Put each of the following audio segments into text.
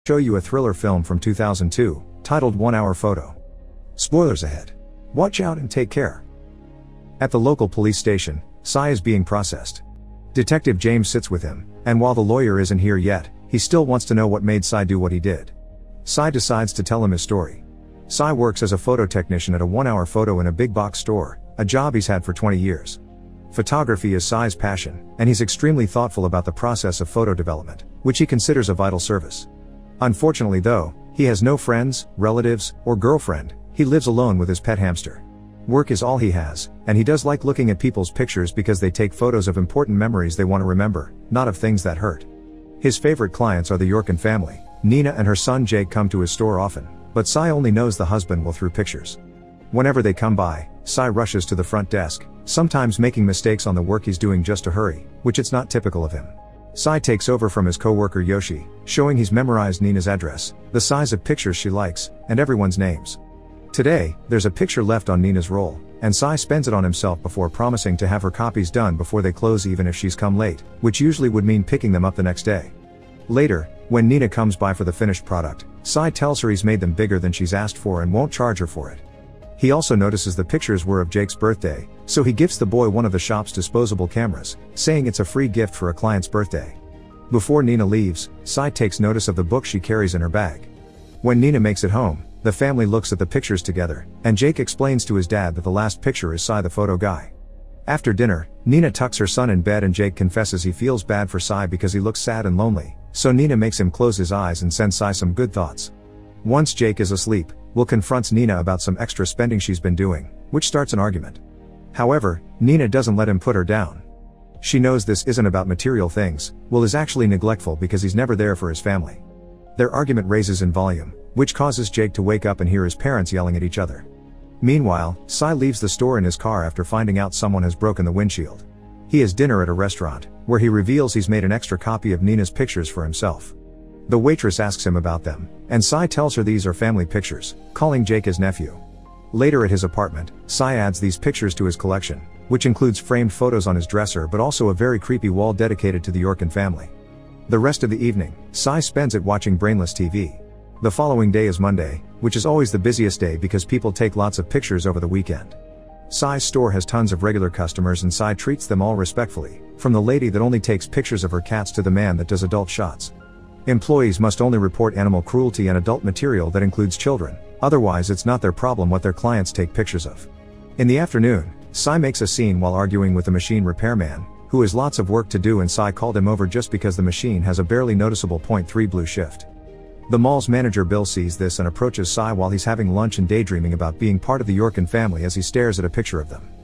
Show you a thriller film from 2002, titled 1 Hour Photo. Spoilers ahead. Watch out and take care. At the local police station, Cy is being processed. Detective James sits with him, and while the lawyer isn't here yet, he still wants to know what made Cy do what he did. Cy decides to tell him his story. Cy works as a photo technician at a 1 Hour Photo in a big box store, a job he's had for 20 years. Photography is Cy's passion, and he's extremely thoughtful about the process of photo development, which he considers a vital service. Unfortunately though, he has no friends, relatives, or girlfriend. He lives alone with his pet hamster. Work is all he has, and he does like looking at people's pictures because they take photos of important memories they want to remember, not of things that hurt. His favorite clients are the Yorkin family. Nina and her son Jake come to his store often, but Cy only knows the husband well through pictures. Whenever they come by, Cy rushes to the front desk, sometimes making mistakes on the work he's doing just to hurry, which it's not typical of him. Cy takes over from his co-worker Yoshi, showing he's memorized Nina's address, the size of pictures she likes, and everyone's names. Today, there's a picture left on Nina's roll, and Cy spends it on himself before promising to have her copies done before they close even if she's come late, which usually would mean picking them up the next day. Later, when Nina comes by for the finished product, Cy tells her he's made them bigger than she's asked for and won't charge her for it. He also notices the pictures were of Jake's birthday, so he gifts the boy one of the shop's disposable cameras, saying it's a free gift for a client's birthday. Before Nina leaves, Cy takes notice of the book she carries in her bag. When Nina makes it home, the family looks at the pictures together, and Jake explains to his dad that the last picture is Cy the photo guy. After dinner, Nina tucks her son in bed and Jake confesses he feels bad for Cy because he looks sad and lonely, so Nina makes him close his eyes and sends Cy some good thoughts. Once Jake is asleep, Will confronts Nina about some extra spending she's been doing, which starts an argument. However, Nina doesn't let him put her down. She knows this isn't about material things. Will is actually neglectful because he's never there for his family. Their argument raises in volume, which causes Jake to wake up and hear his parents yelling at each other. Meanwhile, Cy leaves the store in his car after finding out someone has broken the windshield. He has dinner at a restaurant, where he reveals he's made an extra copy of Nina's pictures for himself. The waitress asks him about them, and Cy tells her these are family pictures, calling Jake his nephew. Later at his apartment, Cy adds these pictures to his collection, which includes framed photos on his dresser but also a very creepy wall dedicated to the Yorkin family. The rest of the evening, Cy spends it watching brainless TV. The following day is Monday, which is always the busiest day because people take lots of pictures over the weekend. Cy's store has tons of regular customers and Cy treats them all respectfully, from the lady that only takes pictures of her cats to the man that does adult shots. Employees must only report animal cruelty and adult material that includes children, otherwise it's not their problem what their clients take pictures of. In the afternoon, Cy makes a scene while arguing with the machine repairman, who has lots of work to do and Cy called him over just because the machine has a barely noticeable 0.3 blue shift. The mall's manager Bill sees this and approaches Cy while he's having lunch and daydreaming about being part of the Yorkin family as he stares at a picture of them.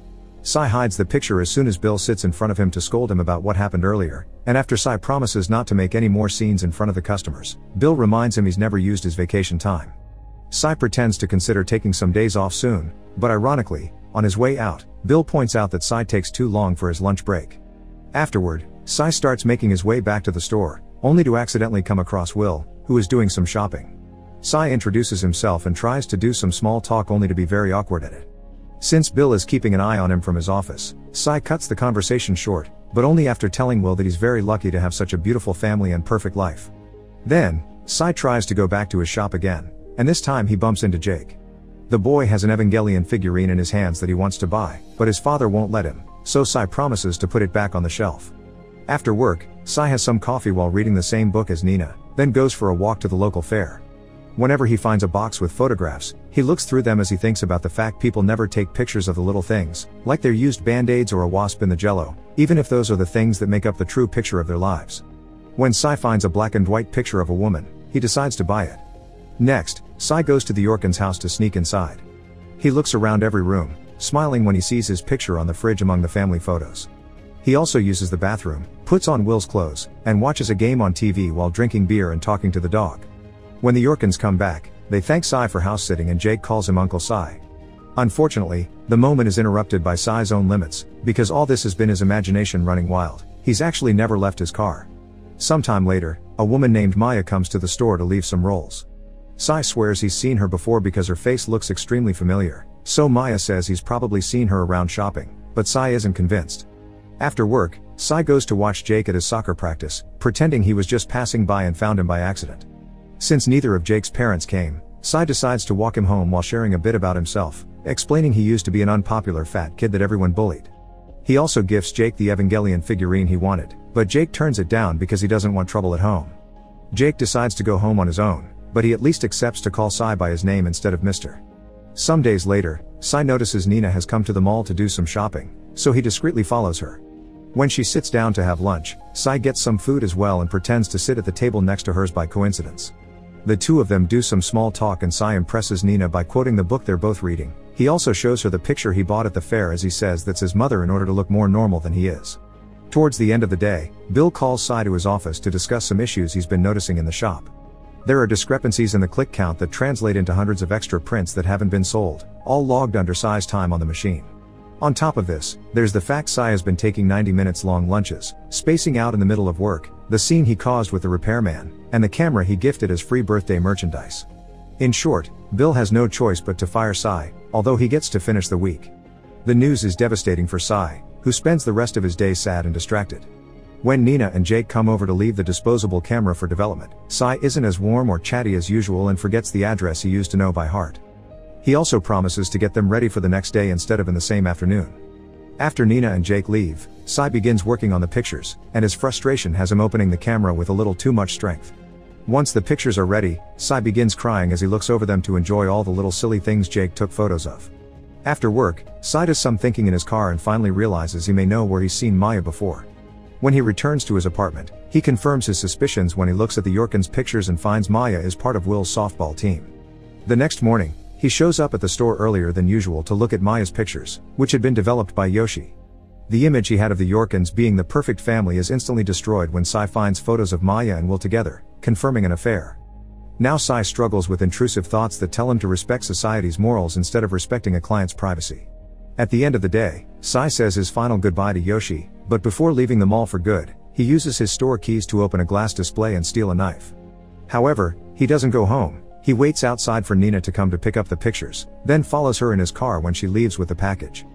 Cy hides the picture as soon as Bill sits in front of him to scold him about what happened earlier, and after Cy promises not to make any more scenes in front of the customers, Bill reminds him he's never used his vacation time. Cy pretends to consider taking some days off soon, but ironically, on his way out, Bill points out that Cy takes too long for his lunch break. Afterward, Cy starts making his way back to the store, only to accidentally come across Will, who is doing some shopping. Cy introduces himself and tries to do some small talk only to be very awkward at it. Since Bill is keeping an eye on him from his office, Cy cuts the conversation short, but only after telling Will that he's very lucky to have such a beautiful family and perfect life. Then, Cy tries to go back to his shop again, and this time he bumps into Jake. The boy has an Evangelion figurine in his hands that he wants to buy, but his father won't let him, so Cy promises to put it back on the shelf. After work, Cy has some coffee while reading the same book as Nina, then goes for a walk to the local fair. Whenever he finds a box with photographs, he looks through them as he thinks about the fact people never take pictures of the little things, like their used band-aids or a wasp in the jello, even if those are the things that make up the true picture of their lives. When Cy finds a black and white picture of a woman, he decides to buy it. Next, Cy goes to the Yorkins' house to sneak inside. He looks around every room, smiling when he sees his picture on the fridge among the family photos. He also uses the bathroom, puts on Will's clothes, and watches a game on TV while drinking beer and talking to the dog. When the Yorkins come back, they thank Cy for house-sitting and Jake calls him Uncle Cy. Unfortunately, the moment is interrupted by Cy's own limits, because all this has been his imagination running wild. He's actually never left his car. Sometime later, a woman named Maya comes to the store to leave some rolls. Cy swears he's seen her before because her face looks extremely familiar, so Maya says he's probably seen her around shopping, but Cy isn't convinced. After work, Cy goes to watch Jake at his soccer practice, pretending he was just passing by and found him by accident. Since neither of Jake's parents came, Sai decides to walk him home while sharing a bit about himself, explaining he used to be an unpopular fat kid that everyone bullied. He also gifts Jake the Evangelion figurine he wanted, but Jake turns it down because he doesn't want trouble at home. Jake decides to go home on his own, but he at least accepts to call Sai by his name instead of Mr. Some days later, Sai notices Nina has come to the mall to do some shopping, so he discreetly follows her. When she sits down to have lunch, Sai gets some food as well and pretends to sit at the table next to hers by coincidence. The two of them do some small talk and Sai impresses Nina by quoting the book they're both reading. He also shows her the picture he bought at the fair as he says that's his mother in order to look more normal than he is. Towards the end of the day, Bill calls Sai to his office to discuss some issues he's been noticing in the shop. There are discrepancies in the click count that translate into hundreds of extra prints that haven't been sold, all logged under Sai's time on the machine. On top of this, there's the fact Sai has been taking 90 minutes long lunches, spacing out in the middle of work, the scene he caused with the repairman, and the camera he gifted as free birthday merchandise. In short, Bill has no choice but to fire Sai, although he gets to finish the week. The news is devastating for Sai, who spends the rest of his day sad and distracted. When Nina and Jake come over to leave the disposable camera for development, Sai isn't as warm or chatty as usual and forgets the address he used to know by heart. He also promises to get them ready for the next day instead of in the same afternoon. After Nina and Jake leave, Sai begins working on the pictures, and his frustration has him opening the camera with a little too much strength. Once the pictures are ready, Sai begins crying as he looks over them to enjoy all the little silly things Jake took photos of. After work, Sai does some thinking in his car and finally realizes he may know where he's seen Maya before. When he returns to his apartment, he confirms his suspicions when he looks at the Yorkins pictures and finds Maya is part of Will's softball team. The next morning, he shows up at the store earlier than usual to look at Maya's pictures, which had been developed by Yoshi. The image he had of the Yorkins being the perfect family is instantly destroyed when Sai finds photos of Maya and Will together, confirming an affair. Now Sai struggles with intrusive thoughts that tell him to respect society's morals instead of respecting a client's privacy. At the end of the day, Sai says his final goodbye to Yoshi, but before leaving the mall for good, he uses his store keys to open a glass display and steal a knife. However, he doesn't go home. He waits outside for Nina to come to pick up the pictures, then follows her in his car when she leaves with the package.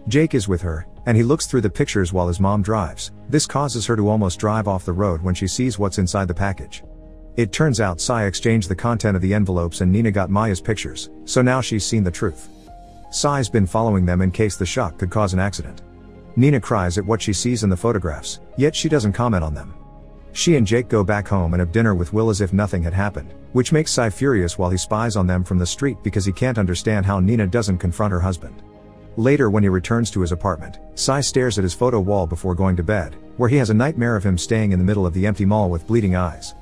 Jake is with her, and he looks through the pictures while his mom drives. This causes her to almost drive off the road when she sees what's inside the package. It turns out Sai exchanged the content of the envelopes and Nina got Maya's pictures, so now she's seen the truth. Sai's been following them in case the shock could cause an accident. Nina cries at what she sees in the photographs, yet she doesn't comment on them. She and Jake go back home and have dinner with Will as if nothing had happened, which makes Sai furious while he spies on them from the street because he can't understand how Nina doesn't confront her husband. Later when he returns to his apartment, Sai stares at his photo wall before going to bed, where he has a nightmare of him staying in the middle of the empty mall with bleeding eyes.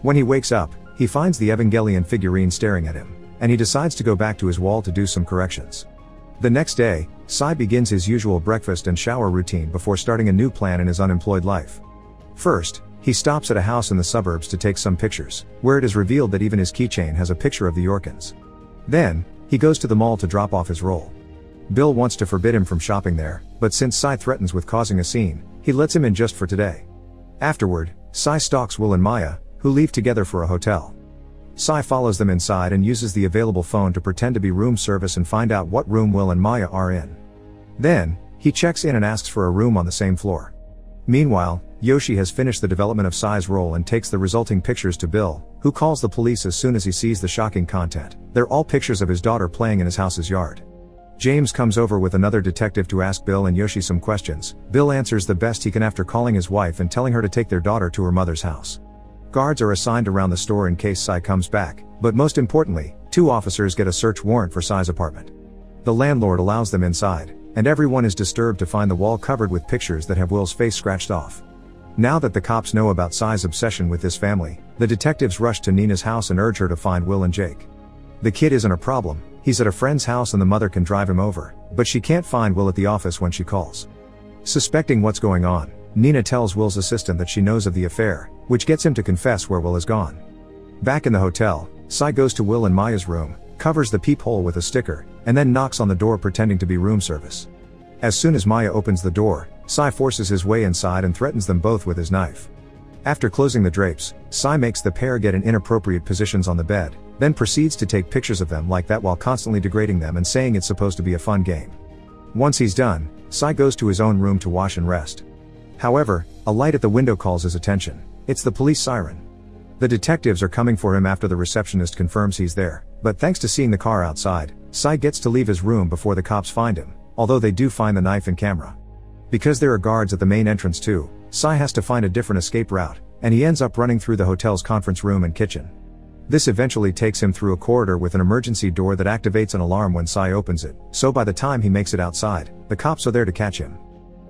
When he wakes up, he finds the Evangelion figurine staring at him, and he decides to go back to his wall to do some corrections. The next day, Sai begins his usual breakfast and shower routine before starting a new plan in his unemployed life. First, he stops at a house in the suburbs to take some pictures, where it is revealed that even his keychain has a picture of the Yorkins. Then, he goes to the mall to drop off his roll. Bill wants to forbid him from shopping there, but since Sai threatens with causing a scene, he lets him in just for today. Afterward, Sai stalks Will and Maya, who leave together for a hotel. Sai follows them inside and uses the available phone to pretend to be room service and find out what room Will and Maya are in. Then, he checks in and asks for a room on the same floor. Meanwhile, Yoshi has finished the development of Sai's role and takes the resulting pictures to Bill, who calls the police as soon as he sees the shocking content. They're all pictures of his daughter playing in his house's yard. James comes over with another detective to ask Bill and Yoshi some questions. Bill answers the best he can after calling his wife and telling her to take their daughter to her mother's house. Guards are assigned around the store in case Sai comes back, but most importantly, 2 officers get a search warrant for Sai's apartment. The landlord allows them inside, and everyone is disturbed to find the wall covered with pictures that have Will's face scratched off. Now that the cops know about Sai's obsession with this family, the detectives rush to Nina's house and urge her to find Will and Jake. The kid isn't a problem, he's at a friend's house and the mother can drive him over, but she can't find Will at the office when she calls. Suspecting what's going on, Nina tells Will's assistant that she knows of the affair, which gets him to confess where Will has gone. Back in the hotel, Sai goes to Will and Maya's room, covers the peephole with a sticker, and then knocks on the door pretending to be room service. As soon as Maya opens the door, Sai forces his way inside and threatens them both with his knife. After closing the drapes, Sai makes the pair get in inappropriate positions on the bed, then proceeds to take pictures of them like that while constantly degrading them and saying it's supposed to be a fun game. Once he's done, Sai goes to his own room to wash and rest. However, a light at the window calls his attention. It's the police siren. The detectives are coming for him after the receptionist confirms he's there, but thanks to seeing the car outside, Sai gets to leave his room before the cops find him, although they do find the knife and camera. Because there are guards at the main entrance too, Sai has to find a different escape route, and he ends up running through the hotel's conference room and kitchen. This eventually takes him through a corridor with an emergency door that activates an alarm when Sai opens it, so by the time he makes it outside, the cops are there to catch him.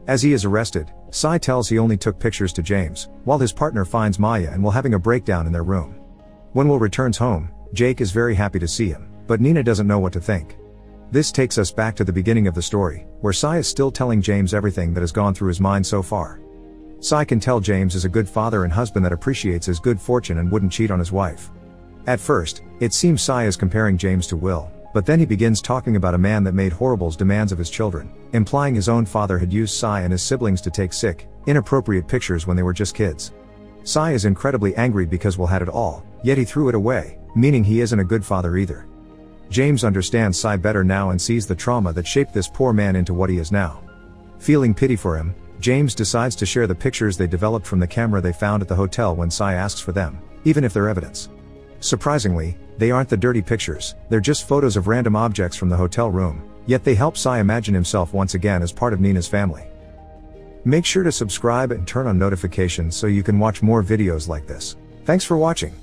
As he is arrested, Sai tells he only took pictures to James, while his partner finds Maya and Will having a breakdown in their room. When Will returns home, Jake is very happy to see him, but Nina doesn't know what to think. This takes us back to the beginning of the story, where Sai is still telling James everything that has gone through his mind so far. Sai can tell James is a good father and husband that appreciates his good fortune and wouldn't cheat on his wife. At first, it seems Sai is comparing James to Will, but then he begins talking about a man that made horrible demands of his children, implying his own father had used Sai and his siblings to take sick, inappropriate pictures when they were just kids. Sai is incredibly angry because Will had it all, yet he threw it away, meaning he isn't a good father either. James understands Sai better now and sees the trauma that shaped this poor man into what he is now. Feeling pity for him, James decides to share the pictures they developed from the camera they found at the hotel when Sai asks for them, even if they're evidence. Surprisingly, they aren't the dirty pictures, they're just photos of random objects from the hotel room, yet they help Sai imagine himself once again as part of Nina's family. Make sure to subscribe and turn on notifications so you can watch more videos like this. Thanks for watching.